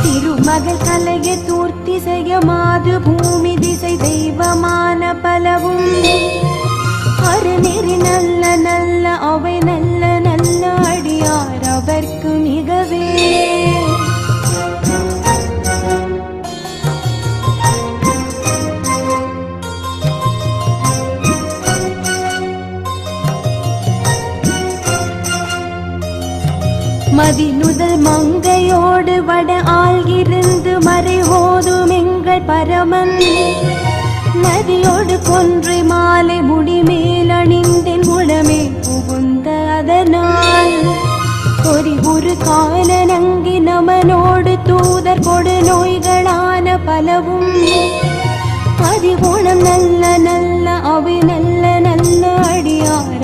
திருமகள் கலைய தூர்த்தி செய்ய மாது பூமி திசை தெய்வமான பலவும் அருநெறி நல்ல நல்ல அவை நல்ல நல்ல அடியார் அவர்க்கு மிகவே மதிநுதல் மங்கையோடு வட ஆள்கிருந்து மறை ஓதும் எங்கள் பரமன் நதியோடு கொன்றை மாலை முடிமேல் அணிந்தென் உளமே புகுந்த அதனால் ஒரு கால நங்கி நமனோடு தூதர் கொடு நோய்களான பலவும் அதிகுணம் நல்ல நல்ல அவை நல்ல நல்ல அடியார்